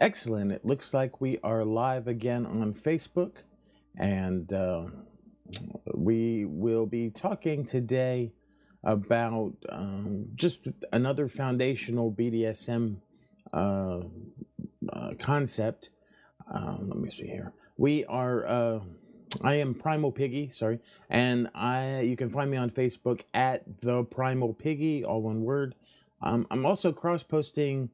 Excellent. It looks like we are live again on Facebook, and we will be talking today about just another foundational BDSM uh, concept. Let me see here. We are. I am Primal Piggy, sorry, and you can find me on Facebook at the Primal Piggy, all one word. I'm also cross posting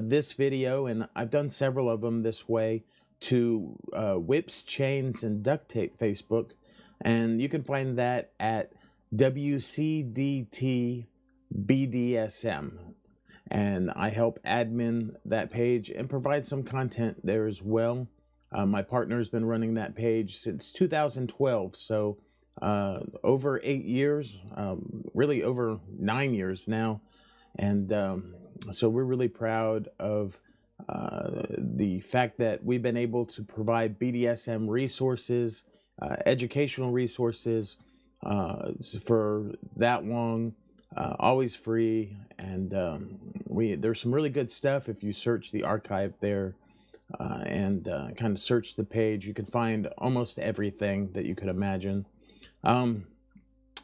this video, and I've done several of them this way, to Whips, Chains, and Duct Tape Facebook, and you can find that at WCDT BDSM. And I help admin that page and provide some content there as well. My partner's been running that page since 2012, so over 8 years, really over 9 years now. And so we're really proud of the fact that we've been able to provide BDSM resources, educational resources for that long, always free. And there's some really good stuff. If you search the archive there and kind of search the page, you can find almost everything that you could imagine.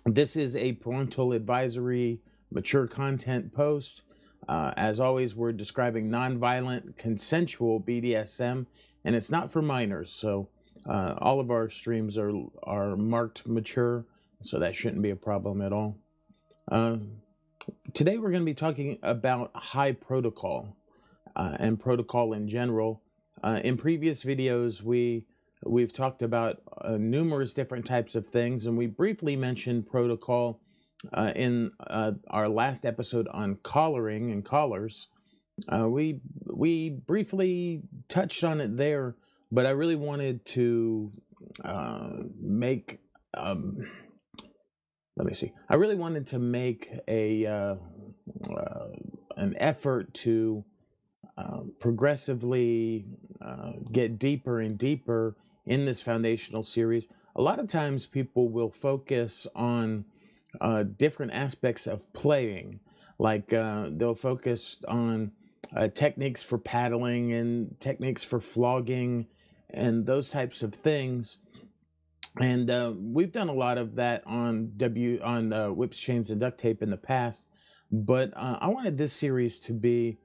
This is a parental advisory, mature content post. As always, we're describing nonviolent, consensual BDSM, and it's not for minors. So all of our streams are marked mature, so that shouldn't be a problem at all. Today we're going to be talking about high protocol and protocol in general. In previous videos, we've talked about numerous different types of things, and we briefly mentioned protocol in our last episode on collaring and collars. We briefly touched on it there, but I really wanted to make let me see. I really wanted to make an effort to progressively get deeper and deeper in this foundational series. A lot of times people will focus on different aspects of playing, like they'll focus on techniques for paddling and techniques for flogging and those types of things. And we've done a lot of that on Whips, Chains, and Duct Tape in the past, but I wanted this series to be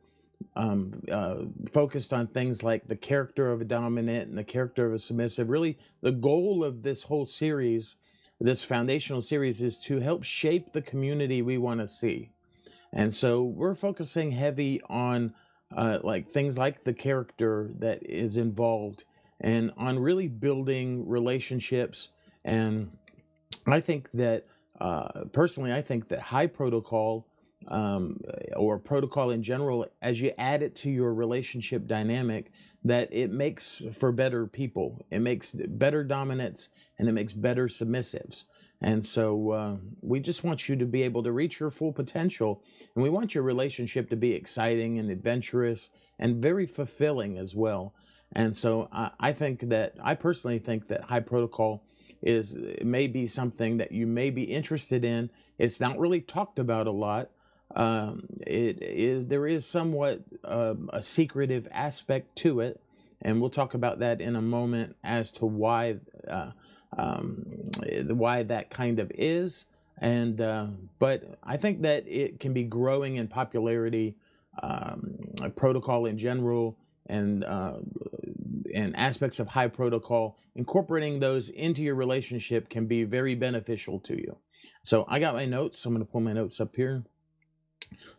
focused on things like the character of a dominant and the character of a submissive. Really, the goal of this whole series, this foundational series, is to help shape the community we want to see. And so we're focusing heavy on like things like the character that is involved, and on really building relationships. And I think that personally, I think that high protocol or protocol in general, as you add it to your relationship dynamic, that it makes for better people. It makes better dominants, and it makes better submissives. And so we just want you to be able to reach your full potential, and we want your relationship to be exciting and adventurous and very fulfilling as well. And so I personally think that high protocol may be something that you may be interested in. It's not really talked about a lot. There is somewhat a secretive aspect to it, and we'll talk about that in a moment as to why that kind of is. And but I think that it can be growing in popularity, protocol in general, and aspects of high protocol. Incorporating those into your relationship can be very beneficial to you. So I got my notes. I'm going to pull my notes up here.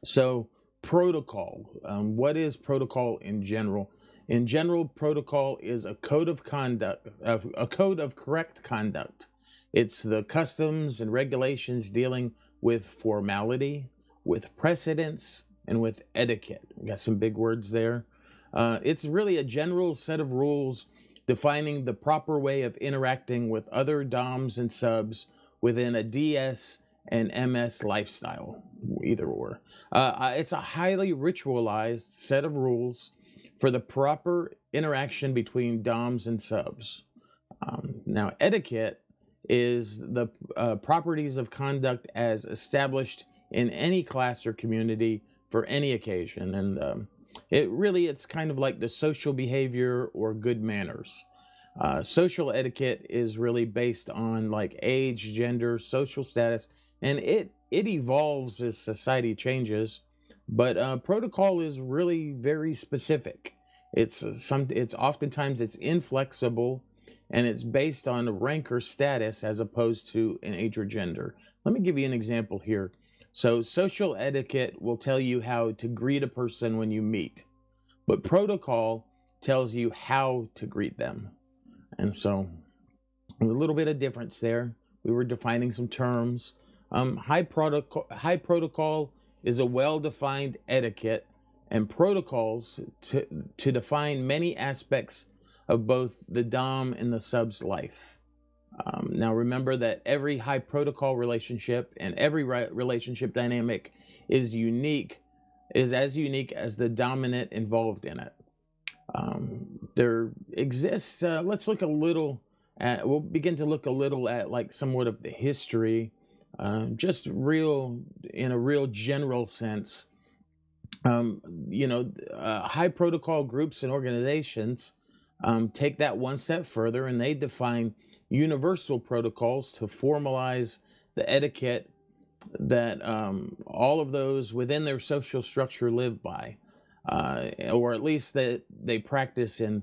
So protocol. What is protocol in general? In general, protocol is a code of conduct, a code of correct conduct. It's the customs and regulations dealing with formality, with precedence, and with etiquette. We got some big words there. It's really a general set of rules defining the proper way of interacting with other DOMs and subs within a DS and MS lifestyle, either or. It's a highly ritualized set of rules for the proper interaction between DOMs and subs. Now, etiquette is the properties of conduct as established in any class or community for any occasion. And It's kind of like the social behavior or good manners. Social etiquette is really based on like age, gender, social status, and it evolves as society changes. But protocol is really very specific. It's oftentimes it's inflexible, and it's based on rank or status as opposed to an age or gender. Let me give you an example here. So social etiquette will tell you how to greet a person when you meet, but protocol tells you how to greet them. And so a little bit of difference there. We were defining some terms. High protocol is a well-defined etiquette and protocols to define many aspects of both the dom and the sub's life. Now remember that every high protocol relationship and every relationship dynamic is as unique as the dominant involved in it. There exists, let's look a little at, we'll begin to look a little at like somewhat of the history, just in a real general sense. High protocol groups and organizations take that one step further, and they define universal protocols to formalize the etiquette that all of those within their social structure live by, or at least that they practice in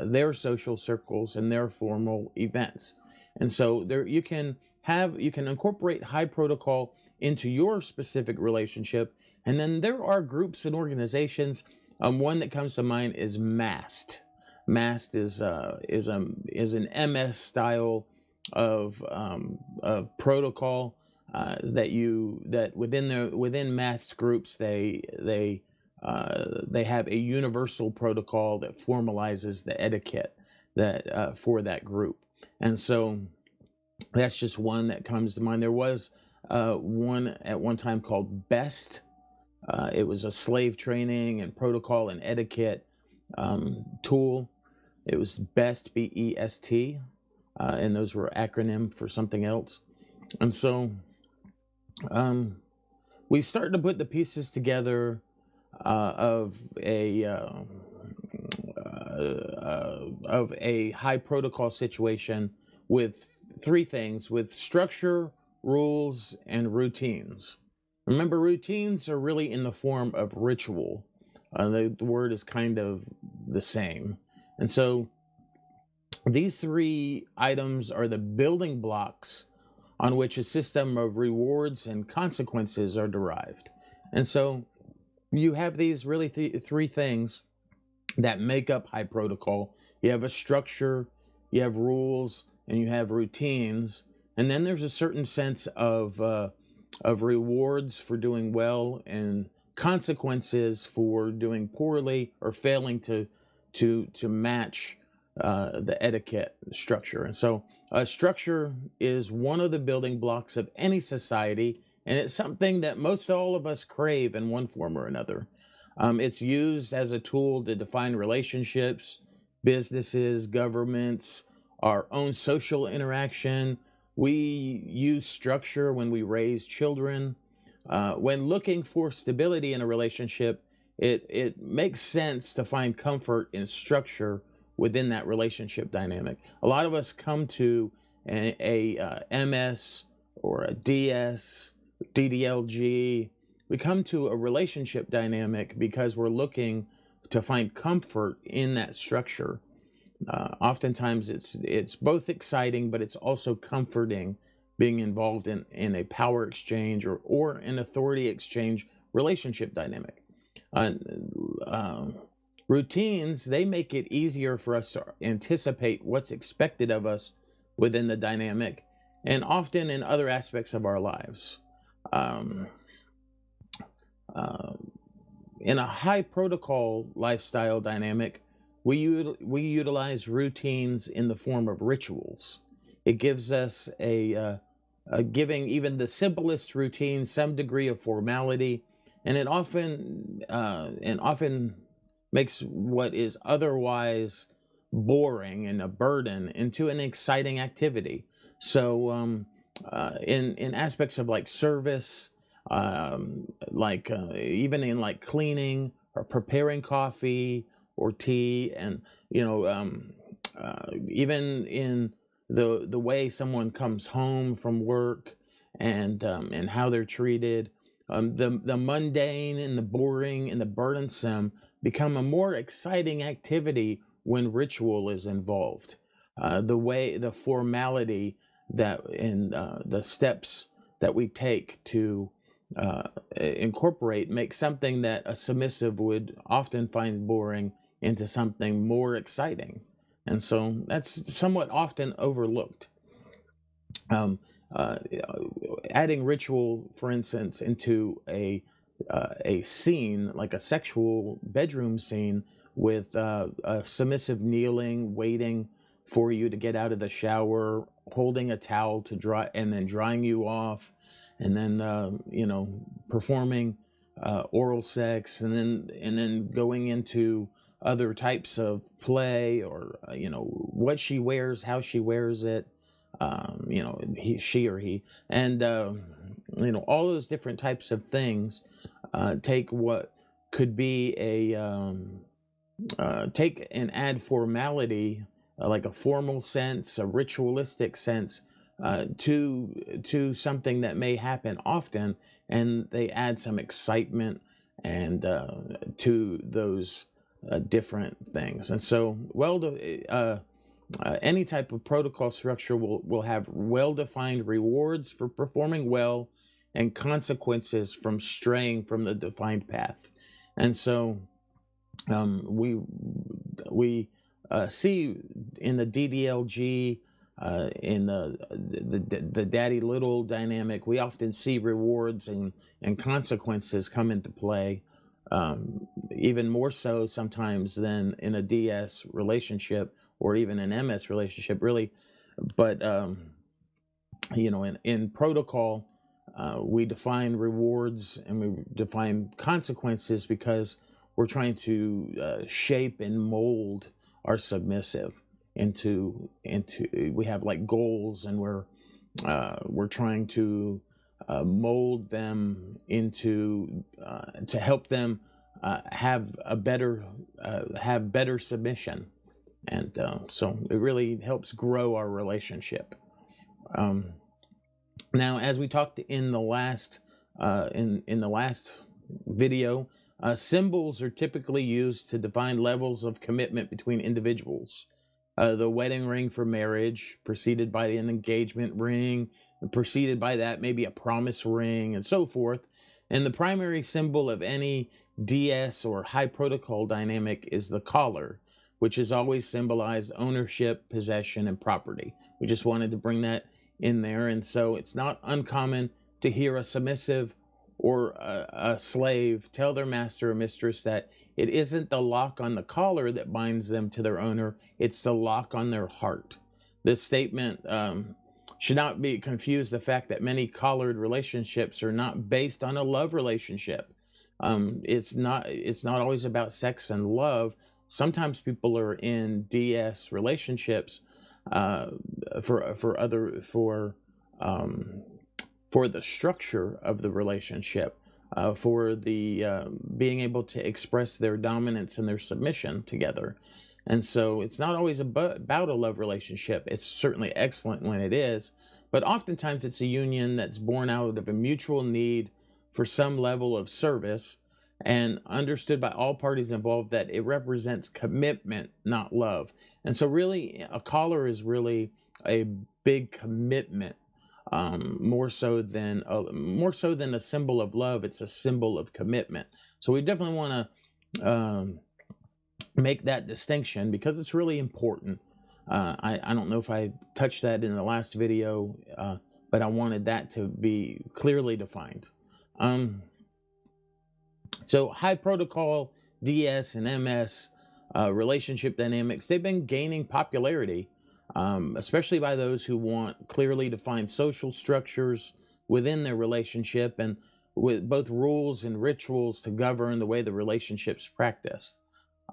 their social circles and their formal events. And so there you can incorporate high protocol into your specific relationship. And then there are groups and organizations. One that comes to mind is MAST. MAST is an MS style of protocol that within MAST groups they have a universal protocol that formalizes the etiquette that for that group. And so that's just one that comes to mind. There was one at one time called BEST. It was a slave training and protocol and etiquette tool. It was BEST, BEST, and those were acronym for something else. And so we started to put the pieces together of a high protocol situation with three things: with structure, rules, and routines. Remember, routines are really in the form of ritual. The word is kind of the same. And so these three items are the building blocks on which a system of rewards and consequences are derived. And so you have these really three things that make up high protocol. You have a structure, you have rules, and you have routines. And then there's a certain sense of rewards for doing well and consequences for doing poorly or failing to match the etiquette structure. And so structure is one of the building blocks of any society, and it's something that most all of us crave in one form or another. It's used as a tool to define relationships, businesses, governments, our own social interaction. We use structure when we raise children. When looking for stability in a relationship, it makes sense to find comfort in structure within that relationship dynamic. A lot of us come to a MS or a DS, DDLG. We come to a relationship dynamic because we're looking to find comfort in that structure. Oftentimes it's both exciting, but it's also comforting being involved in a power exchange or an authority exchange relationship dynamic. Routines, they make it easier for us to anticipate what's expected of us within the dynamic and often in other aspects of our lives. In a high protocol lifestyle dynamic, we utilize routines in the form of rituals. It gives us giving even the simplest routine some degree of formality, and it often makes what is otherwise boring and a burden into an exciting activity. So in aspects of like service, even in like cleaning preparing coffee or tea, and even in the way someone comes home from work, and how they're treated. The mundane and the boring and the burdensome become a more exciting activity when ritual is involved. The formality that in the steps that we take to incorporate make something that a submissive would often find boring into something more exciting. And so that's somewhat often overlooked. Um, Adding ritual, for instance, into a scene like a sexual bedroom scene with a submissive kneeling, waiting for you to get out of the shower, holding a towel to dry, and then drying you off, and then performing oral sex, and then going into other types of play, or what she wears, how she wears it, she or he, and all those different types of things take what could be take and add formality, like a formal sense, a ritualistic sense, to something that may happen often, and they add some excitement and to those different things. And so, any type of protocol structure will have well-defined rewards for performing well and consequences from straying from the defined path. And so we see in the DDLG, in the daddy little dynamic, we often see rewards and consequences come into play, even more so sometimes than in a DS relationship or even an MS relationship, really. But in protocol, we define rewards and we define consequences because we're trying to shape and mold our submissive into we have like goals, and we're trying to mold them into to help them have better submission. And so it really helps grow our relationship. Now, as we talked in the last in the last video, symbols are typically used to define levels of commitment between individuals. The wedding ring for marriage, preceded by an engagement ring, preceded by that maybe a promise ring, and so forth. And the primary symbol of any DS or high protocol dynamic is the collar, which has always symbolized ownership, possession, and property. We just wanted to bring that in there. And so it's not uncommon to hear a submissive or a slave tell their master or mistress that it isn't the lock on the collar that binds them to their owner, it's the lock on their heart. This statement should not be confused the fact that many collared relationships are not based on a love relationship. It's not always about sex and love. Sometimes people are in DS relationships for the structure of the relationship, for the being able to express their dominance and their submission together. And so it's not always about a love relationship. It's certainly excellent when it is, but oftentimes it's a union that's born out of a mutual need for some level of service, and understood by all parties involved that it represents commitment, not love. And so really a collar is really a big commitment, more so than a symbol of love. It's a symbol of commitment. So we definitely want to make that distinction because it's really important. I don't know if I touched that in the last video, but I wanted that to be clearly defined. So high protocol DS and MS relationship dynamics, they've been gaining popularity, especially by those who want clearly defined social structures within their relationship, and with both rules and rituals to govern the way the relationship's practiced.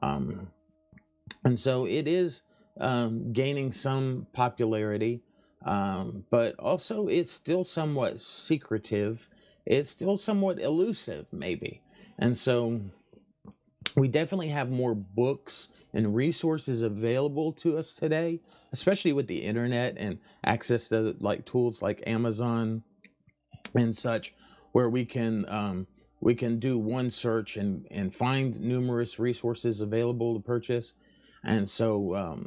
And so it is gaining some popularity, but also it's still somewhat secretive. It's still somewhat elusive, maybe. And so we definitely have more books and resources available to us today, especially with the internet and access to like tools like Amazon and such, where we can do one search and find numerous resources available to purchase. And so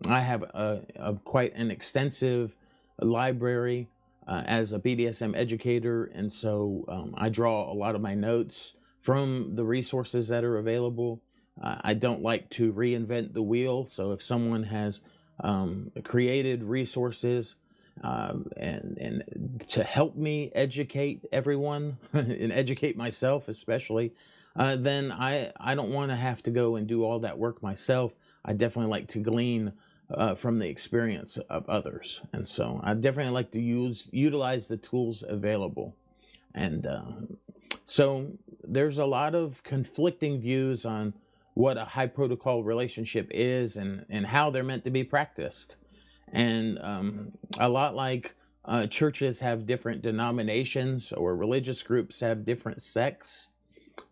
I have a quite an extensive library as a BDSM educator, and so I draw a lot of my notes from the resources that are available. I don't like to reinvent the wheel, so if someone has created resources and to help me educate everyone and educate myself especially, then I don't want to have to go and do all that work myself. I definitely like to glean from the experience of others, and so I definitely like to utilize the tools available. And so there's a lot of conflicting views on what a high protocol relationship is and how they're meant to be practiced. And a lot like churches have different denominations, or religious groups have different sects.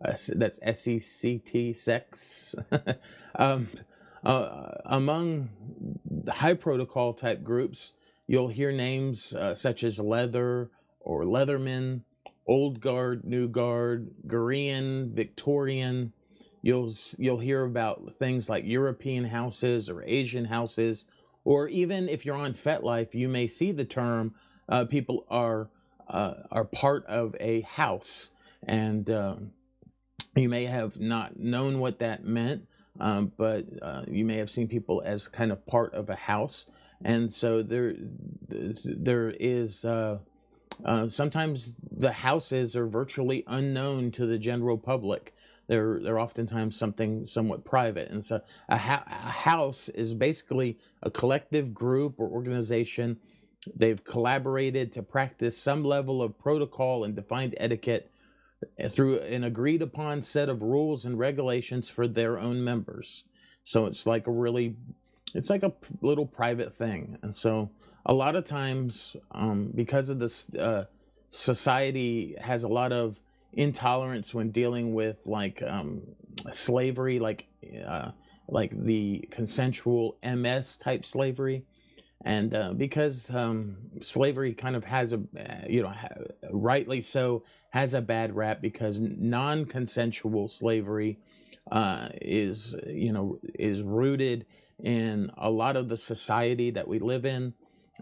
That's SECT, sects. um, Among the high protocol type groups, you'll hear names such as Leather or Leatherman, Old Guard, New Guard, Korean, Victorian. You'll hear about things like European houses or Asian houses, or even if you're on FetLife, you may see the term people are part of a house, and you may have not known what that meant, but you may have seen people as kind of part of a house. And so there is sometimes the houses are virtually unknown to the general public. They're oftentimes something somewhat private, and so a house is basically a collective group or organization. They've collaborated to practice some level of protocol and defined etiquette through an agreed upon set of rules and regulations for their own members. So it's like a little private thing. And so a lot of times, because of this, society has a lot of intolerance when dealing with slavery, like the consensual MS type slavery. And because slavery kind of has rightly so, has a bad rap, because non-consensual slavery is rooted in a lot of the society that we live in.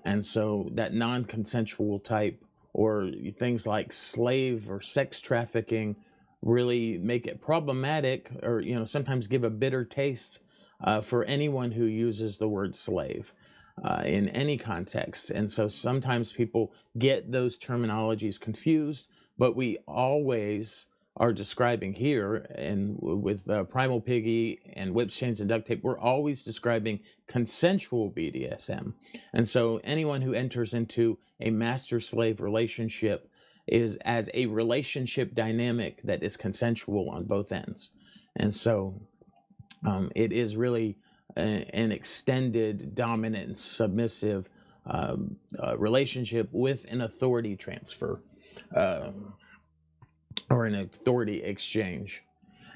And so that non-consensual type, or things like slave or sex trafficking, really make it problematic, or sometimes give a bitter taste for anyone who uses the word slave in any context. And so sometimes people get those terminologies confused, but we always are describing here, and with Primal Piggy and Whips, Chains, and Duct Tape, we're always describing consensual BDSM. And so anyone who enters into a master-slave relationship is as a relationship dynamic that is consensual on both ends. And so it is really an extended, dominant, submissive relationship with an authority transfer, uh, or an authority exchange.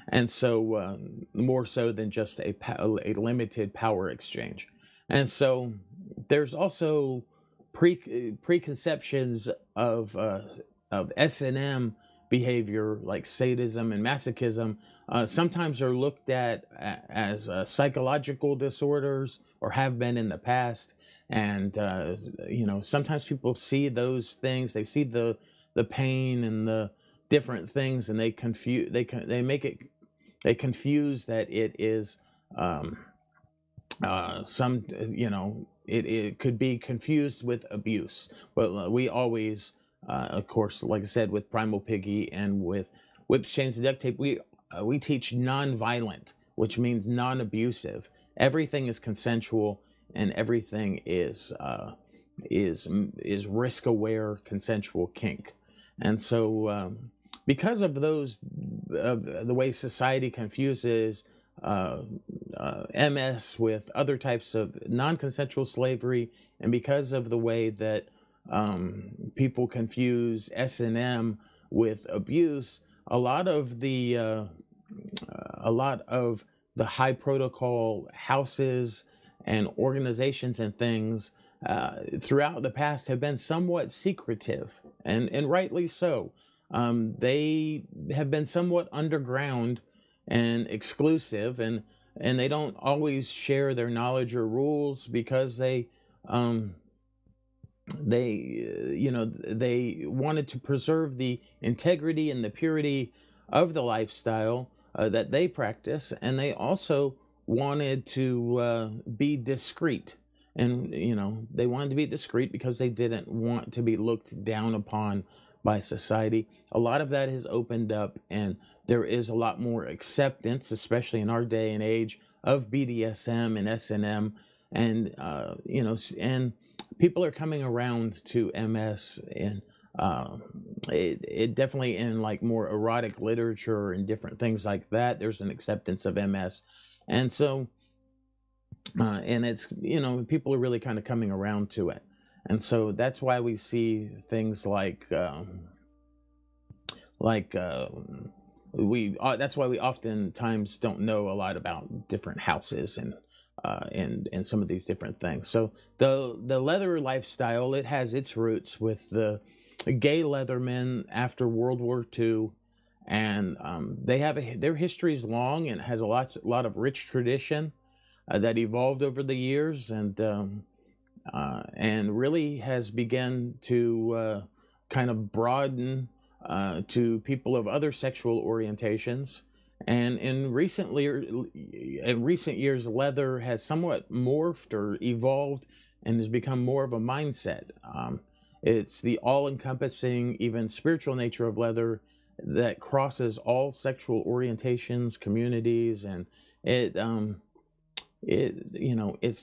And so, more so than just a limited power exchange. And so, there's also preconceptions of S&M behavior, like sadism and masochism. Sometimes are looked at as psychological disorders, or have been in the past. And sometimes people see those things. They see the pain and the different things, and they confuse. They make it. They confuse that it is some, it could be confused with abuse. But we always, of course, like I said, with Primal Piggy and with Whips, Chains, and Duct Tape, we teach non-violent, which means non-abusive. Everything is consensual, and everything is risk-aware, consensual kink. And so, because of the way society confuses MS with other types of non-consensual slavery, and because of the way that people confuse S&M with abuse, a lot of the a lot of the high protocol houses and organizations and things throughout the past have been somewhat secretive, and rightly so. They have been somewhat underground and exclusive, and they don't always share their knowledge or rules because um, they wanted to preserve the integrity and the purity of the lifestyle that they practice, and they also wanted to be discreet. And they wanted to be discreet because they didn't want to be looked down upon by society. A lot of that has opened up, and there is a lot more acceptance, especially in our day and age, of BDSM and S&M, and people are coming around to MS, and it definitely, in like more erotic literature and different things like that, there's an acceptance of MS. And so and it's people are really kind of coming around to it. And so that's why we see things like we that's why we oftentimes don't know a lot about different houses and some of these different things. So the leather lifestyle, it has its roots with the gay leathermen after World War II, and they have their history is long and has a lot of rich tradition that evolved over the years, and really has begun to kind of broaden to people of other sexual orientations. And in recent years, leather has somewhat morphed or evolved and has become more of a mindset. It's the all-encompassing, even spiritual nature of leather that crosses all sexual orientations, communities, and it's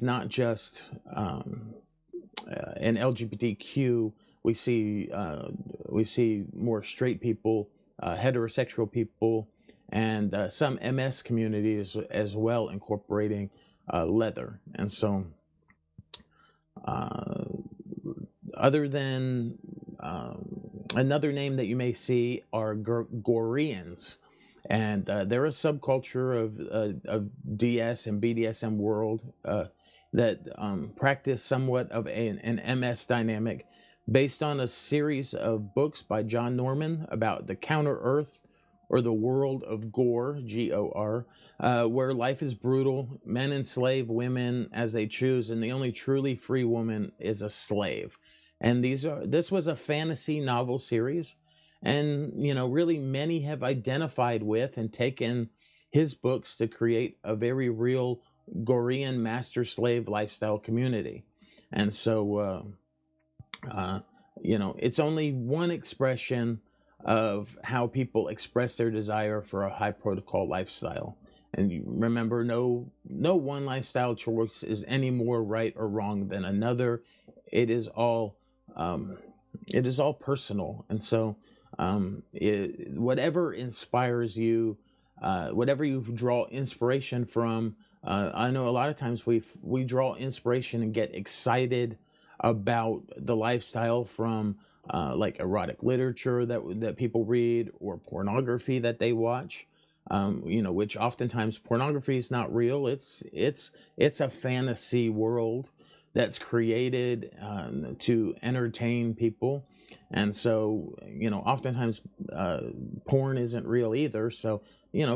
not just an LGBTQ. We see more straight people, heterosexual people, and some MS communities as well incorporating leather. And so, uh, other than another name that you may see are Goreans, and they're a subculture of DS and BDSM world that practice somewhat of an MS dynamic based on a series of books by John Norman about the Counter Earth, or the world of Gore, Gor, where life is brutal, men enslave women as they choose, and the only truly free woman is a slave. And this was a fantasy novel series, and really many have identified with and taken his books to create a very real Gorean master slave lifestyle community. And so it's only one expression of how people express their desire for a high protocol lifestyle. And you remember, no one lifestyle choice is any more right or wrong than another. It is all um, it is all personal. And so whatever inspires you, whatever you draw inspiration from. I know a lot of times we draw inspiration and get excited about the lifestyle from like erotic literature that people read, or pornography that they watch. Which oftentimes pornography is not real. It's a fantasy world that's created to entertain people. And so oftentimes porn isn't real either. So being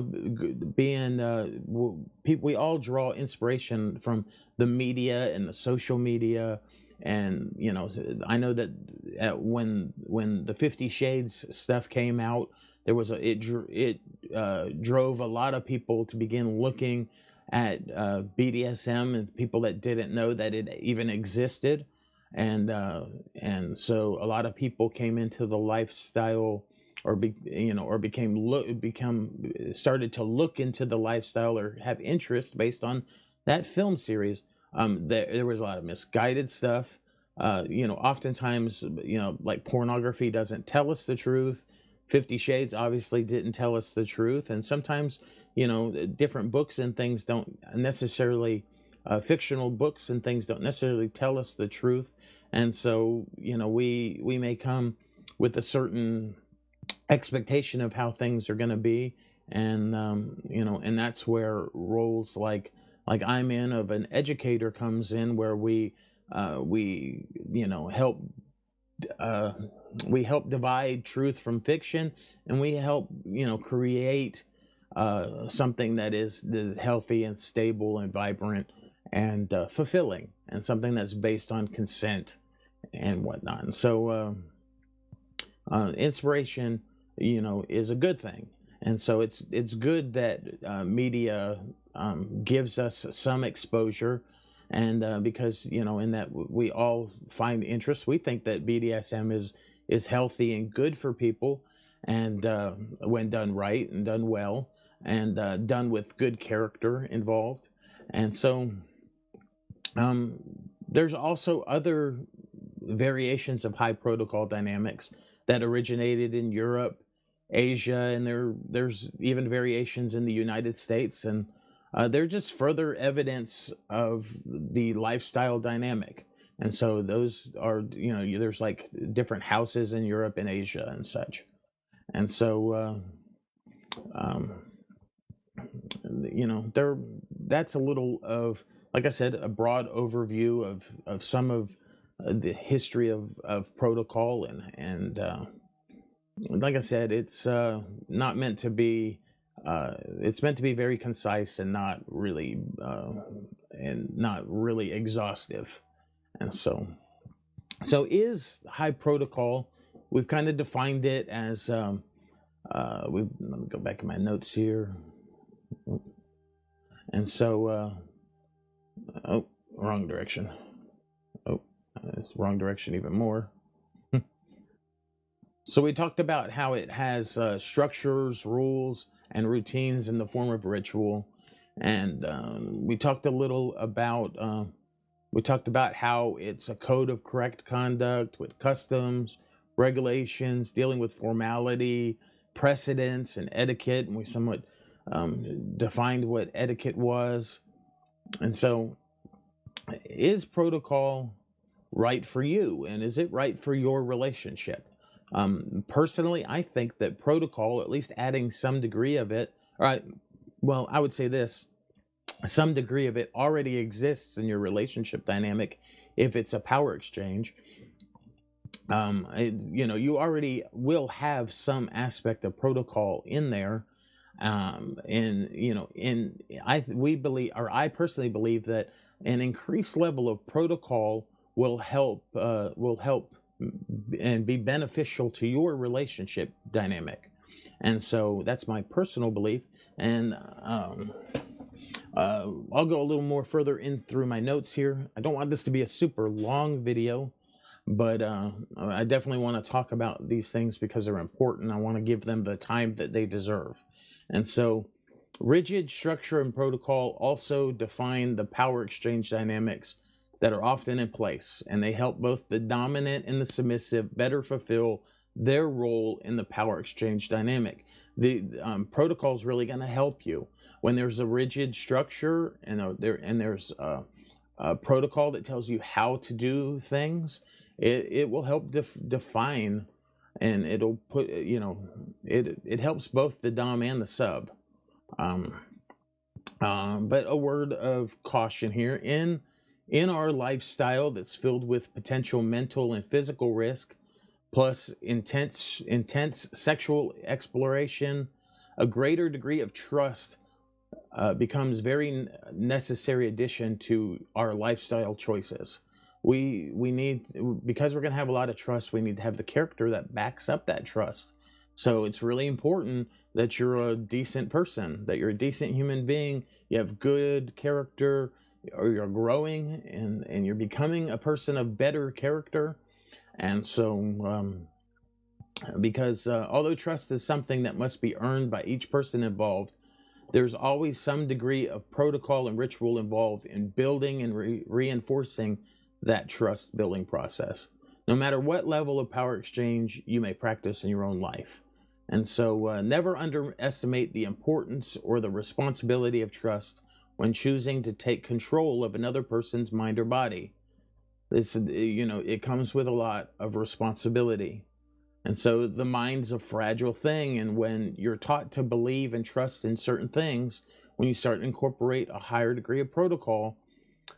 people, we all draw inspiration from the media and the social media. And I know that when the 50 Shades stuff came out, there was it drove a lot of people to begin looking at BDSM, and people that didn't know that it even existed. And so a lot of people came into the lifestyle, or become started to look into the lifestyle or have interest based on that film series. There was a lot of misguided stuff. Oftentimes, like pornography doesn't tell us the truth. 50 Shades obviously didn't tell us the truth. And sometimes, different books and things don't necessarily, fictional books and things don't necessarily tell us the truth. And so, we may come with a certain expectation of how things are going to be, And and that's where roles like I'm in of an educator comes in, where we help uh, we help divide truth from fiction, and we help create something that is healthy and stable and vibrant and fulfilling, and something that's based on consent and whatnot. And so inspiration, is a good thing. And so it's good that media gives us some exposure, and because in that we all find interest. We think that BDSM is healthy and good for people, and when done right and done well, and done with good character involved. And so um, there's also other variations of high protocol dynamics that originated in Europe, Asia, and there's even variations in the United States, and they're just further evidence of the lifestyle dynamic. And so those are, there's like different houses in Europe and Asia and such. And so, um, there, that's a little of, like I said, a broad overview of some of the history of protocol, and like I said, it's not meant to be. It's meant to be very concise and not really exhaustive. And so is high protocol. We've kind of defined it as let me go back in my notes here. And so oh, wrong direction. Oh, it's wrong direction even more. So we talked about how it has structures, rules, and routines in the form of ritual, and we talked a little about how it's a code of correct conduct with customs, regulations, dealing with formality, precedence, and etiquette, and we somewhat defined what etiquette was. And so, is protocol right for you, and is it right for your relationship? Personally, I think that protocol, at least adding some degree of it, well, I would say this: some degree of it already exists in your relationship dynamic. If it's a power exchange, you already will have some aspect of protocol in there. And we believe, or I personally believe, that an increased level of protocol will help and be beneficial to your relationship dynamic. And so that's my personal belief. And I'll go a little more further in through my notes here. I don't want this to be a super long video, but I definitely want to talk about these things because they're important. I want to give them the time that they deserve. And so rigid structure and protocol also define the power exchange dynamics that are often in place, and they help both the dominant and the submissive better fulfill their role in the power exchange dynamic. The protocol is really going to help you when there's a rigid structure, and there's a protocol that tells you how to do things. It will help define, and it'll put it helps both the dom and the sub. But a word of caution here: in our lifestyle that's filled with potential mental and physical risk, plus intense sexual exploration, a greater degree of trust becomes very necessary addition to our lifestyle choices. We need, because we're going to have a lot of trust, we need to have the character that backs up that trust. So it's really important that you're a decent person, that you're a decent human being, you have good character, or you're growing, and you're becoming a person of better character. And so because although trust is something that must be earned by each person involved, there's always some degree of protocol and ritual involved in building and reinforcing that trust building process, no matter what level of power exchange you may practice in your own life. And so never underestimate the importance or the responsibility of trust when choosing to take control of another person's mind or body. It comes with a lot of responsibility. And so the mind's a fragile thing. And when you're taught to believe and trust in certain things, when you start to incorporate a higher degree of protocol,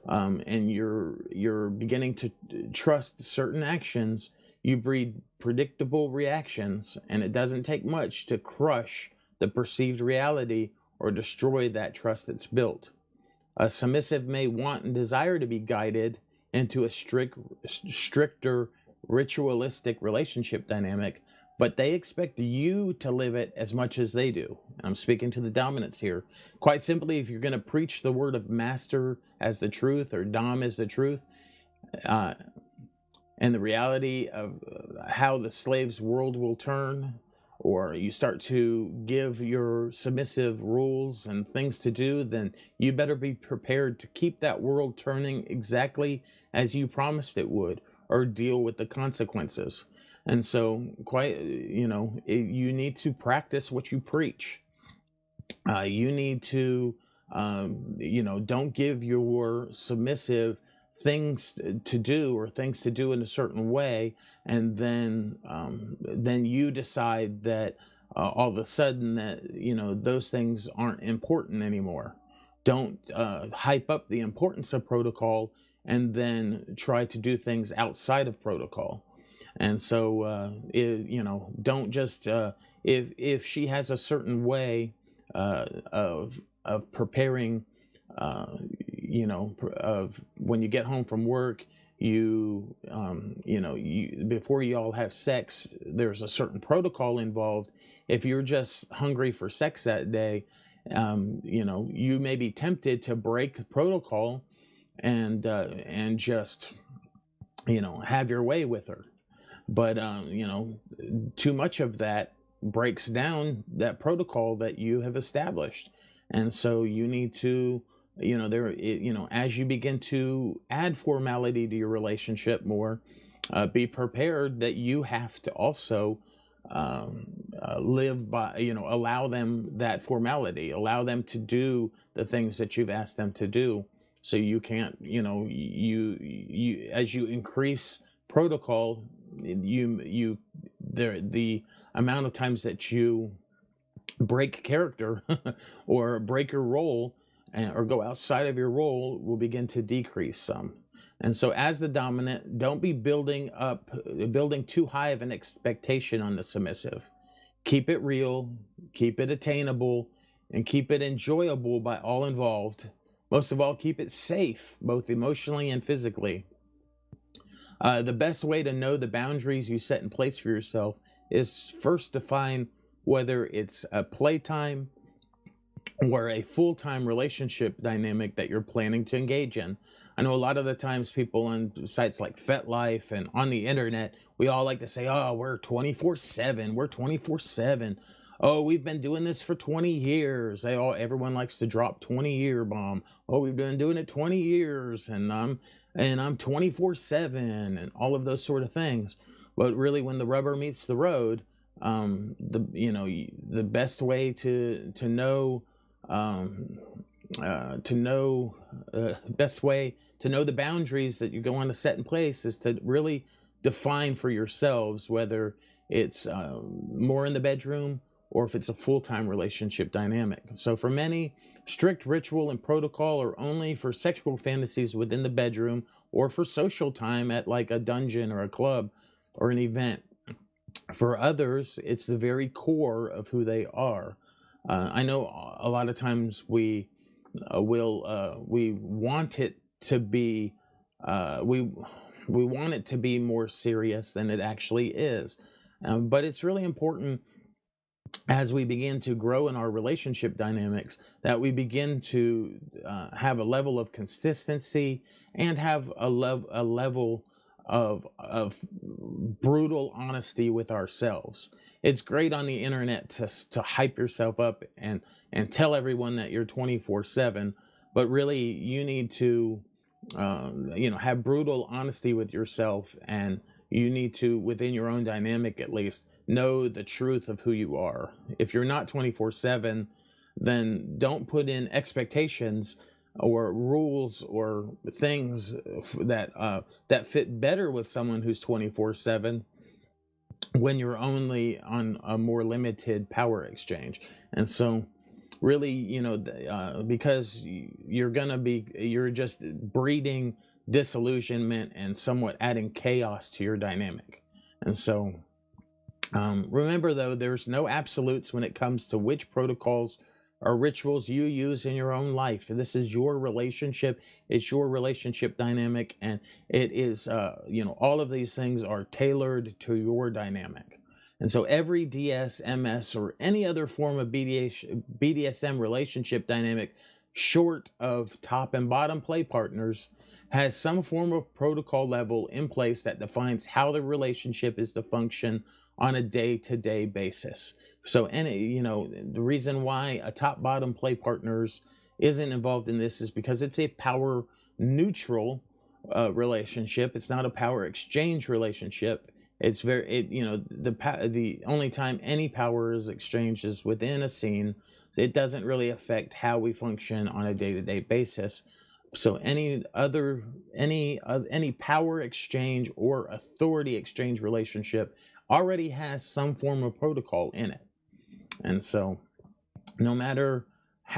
and you're beginning to trust certain actions, you breed predictable reactions, and it doesn't take much to crush the perceived reality or destroy that trust that's built. A submissive may want and desire to be guided into a stricter, ritualistic relationship dynamic, but they expect you to live it as much as they do. I'm speaking to the dominants here. Quite simply, if you're going to preach the word of master as the truth or dom as the truth, uh, and the reality of how the slave's world will turn, or you start to give your submissive rules and things to do, then you better be prepared to keep that world turning exactly as you promised it would, or deal with the consequences. And so, you need to practice what you preach. You need to, don't give your submissive things to do, or things to do in a certain way, and then you decide that all of a sudden that those things aren't important anymore. Don't hype up the importance of protocol and then try to do things outside of protocol. And so, don't just if she has a certain way of preparing, of when you get home from work, before you all have sex, there's a certain protocol involved. If you're just hungry for sex that day, you may be tempted to break protocol and just have your way with her. But too much of that breaks down that protocol that you have established. And so you need to, as you begin to add formality to your relationship more, be prepared that you have to also live by, allow them that formality, allow them to do the things that you've asked them to do. So you can't, you as you increase protocol, the amount of times that you break character or break your role, or go outside of your role, will begin to decrease some. And so as the dominant, don't be building too high of an expectation on the submissive. Keep it real, keep it attainable, and keep it enjoyable by all involved. Most of all, keep it safe, both emotionally and physically. The best way to know the boundaries you set in place for yourself is first define whether it's a playtime or a full-time relationship dynamic that you're planning to engage in. I know a lot of the times people on sites like FetLife and on the internet, we all like to say, oh, we're 24/7, we're 24/7. Oh, we've been doing this for 20 years. Everyone likes to drop 20-year bomb. Oh, we've been doing it 20 years, and I'm 24/7, and all of those sort of things. But really, when the rubber meets the road, the best way to know best way to know the boundaries that you're going to set in place is to really define for yourselves whether it's more in the bedroom or if it's a full-time relationship dynamic. So for many, strict ritual and protocol are only for sexual fantasies within the bedroom, or for social time at like a dungeon or a club or an event. For others, it's the very core of who they are. I know a lot of times we want it to be we want it to be more serious than it actually is, but it's really important as we begin to grow in our relationship dynamics that we begin to have a level of consistency and have a level of brutal honesty with ourselves. It's great on the internet to hype yourself up and tell everyone that you're 24/7, but really you need to have brutal honesty with yourself, and you need to, within your own dynamic at least, know the truth of who you are. If you're not 24/7, then don't put in expectations or rules or things that fit better with someone who's 24/7, when you're only on a more limited power exchange. And so really, because you're just breeding disillusionment and somewhat adding chaos to your dynamic. And so remember, though, there's no absolutes when it comes to which protocols or rituals you use in your own life. This is your relationship. It's your relationship dynamic, and it is, all of these things are tailored to your dynamic. And so every DSMS or any other form of BDSM relationship dynamic, short of top and bottom play partners, has some form of protocol level in place that defines how the relationship is to function on a day-to-day basis. So, the reason why a top-bottom play partners isn't involved in this is because it's a power neutral relationship. It's not a power exchange relationship. It's the only time any power is exchanged is within a scene. It doesn't really affect how we function on a day-to-day basis. So any power exchange or authority exchange relationship already has some form of protocol in it. And so no matter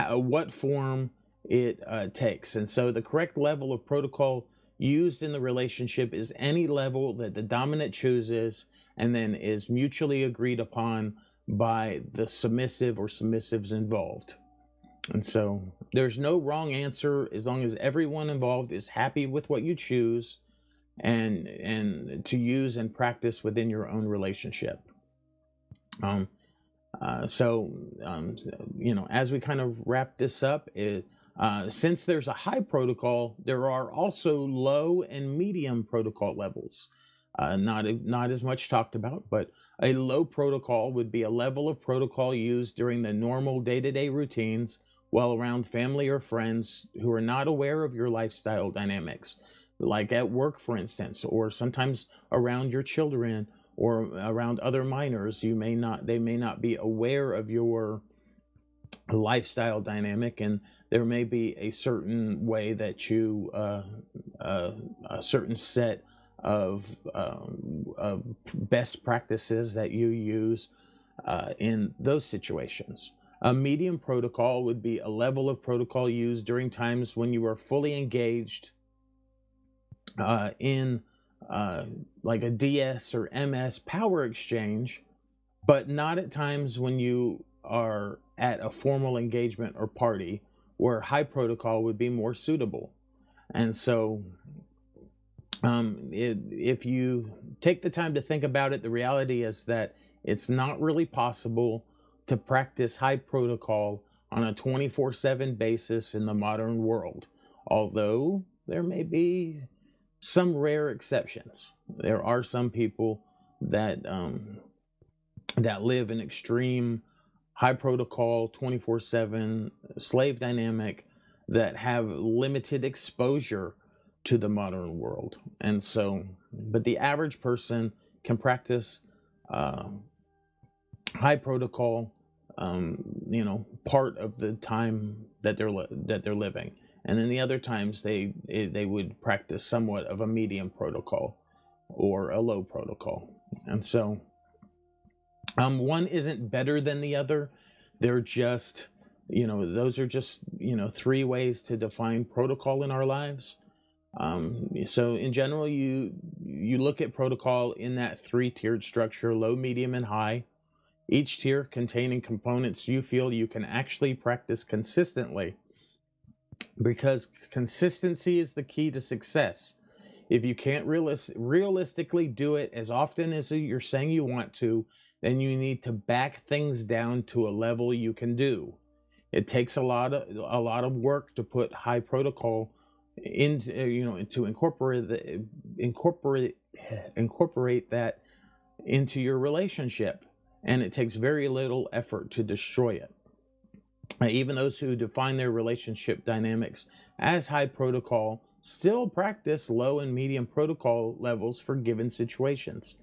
what form it takes. And so the correct level of protocol used in the relationship is any level that the dominant chooses and then is mutually agreed upon by the submissive or submissives involved. And so there's no wrong answer as long as everyone involved is happy with what you choose and to use and practice within your own relationship. As we kind of wrap this up, since there's a high protocol, there are also low and medium protocol levels. Not as much talked about, but a low protocol would be a level of protocol used during the normal day-to-day routines while around family or friends who are not aware of your lifestyle dynamics, like at work, for instance, or sometimes around your children or around other minors. They may not be aware of your lifestyle dynamic, and there may be a certain way that you a certain set of best practices that you use in those situations. A medium protocol would be a level of protocol used during times when you are fully engaged in like a DS or MS power exchange, but not at times when you are at a formal engagement or party, where high protocol would be more suitable. And so if you take the time to think about it, the reality is that it's not really possible to practice high protocol on a 24/7 basis in the modern world, although there may be some rare exceptions. There are some people that live in extreme high protocol 24/7 slave dynamic that have limited exposure to the modern world. And so, but the average person can practice high protocol part of the time that they're living, and then the other times they would practice somewhat of a medium protocol or a low protocol. And so one isn't better than the other. They're just, those are just, three ways to define protocol in our lives. So in general, you look at protocol in that three-tiered structure: low, medium, and high. Each tier containing components you feel you can actually practice consistently, because consistency is the key to success. If you can't realistically do it as often as you're saying you want to, then you need to back things down to a level you can do. It takes a lot of work to put high protocol into, to incorporate that into your relationship, and it takes very little effort to destroy it. Even those who define their relationship dynamics as high protocol still practice low and medium protocol levels for given situations.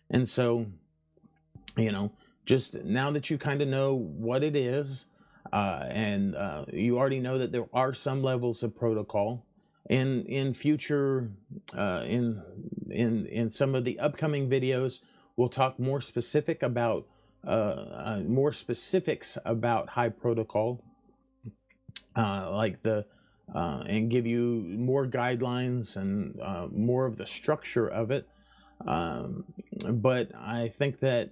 And so, just now that you kind of know what it is, and you already know that there are some levels of protocol. In future, in some of the upcoming videos, we'll talk more specifics about high protocol, like the and give you more guidelines and more of the structure of it. But I think that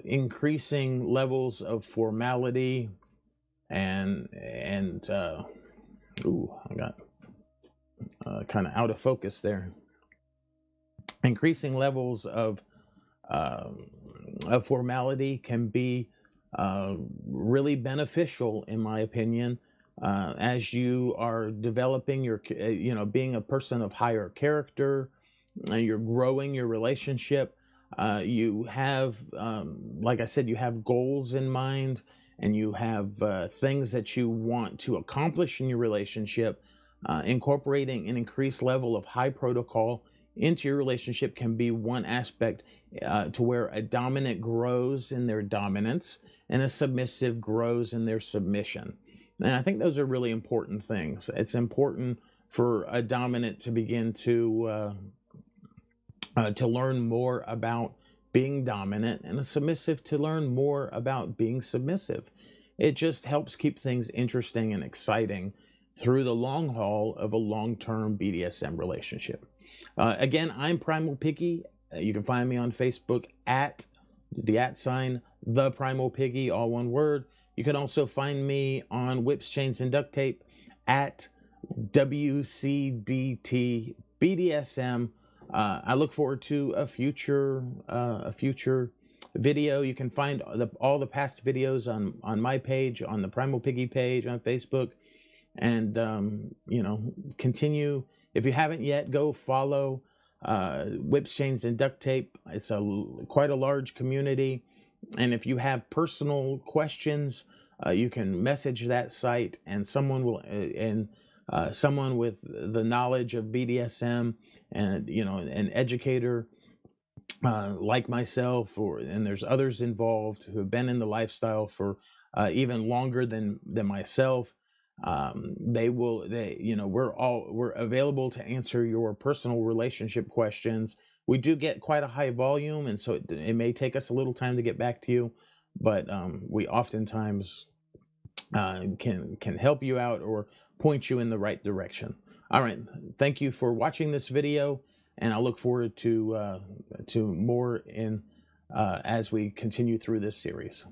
increasing levels of formality and I got kind of out of focus there. Increasing levels of formality can be really beneficial, in my opinion, as you are developing your, being a person of higher character, you're growing your relationship. You have, like I said, you have goals in mind, and you have things that you want to accomplish in your relationship. Incorporating an increased level of high protocol into your relationship can be one aspect to where a dominant grows in their dominance and a submissive grows in their submission. And I think those are really important things. It's important for a dominant to begin to learn more about being dominant, and a submissive to learn more about being submissive. It just helps keep things interesting and exciting through the long haul of a long-term BDSM relationship. Again, I'm Primal Piggy. You can find me on Facebook at the Primal Piggy, all one word. You can also find me on Whips, Chains, and Duct Tape at WCDT BDSM. I look forward to a future video. You can find all the past videos on my page, on the Primal Piggy page on Facebook, and continue. If you haven't yet, go follow Whips, Chains, and Duct Tape. It's quite a large community, and if you have personal questions, you can message that site, and someone will someone with the knowledge of BDSM, and an educator like myself, and there's others involved who have been in the lifestyle for even longer than myself. We're available to answer your personal relationship questions. We do get quite a high volume, and so it may take us a little time to get back to you, but we oftentimes can help you out or point you in the right direction. All right, thank you for watching this video, and I look forward to more as we continue through this series.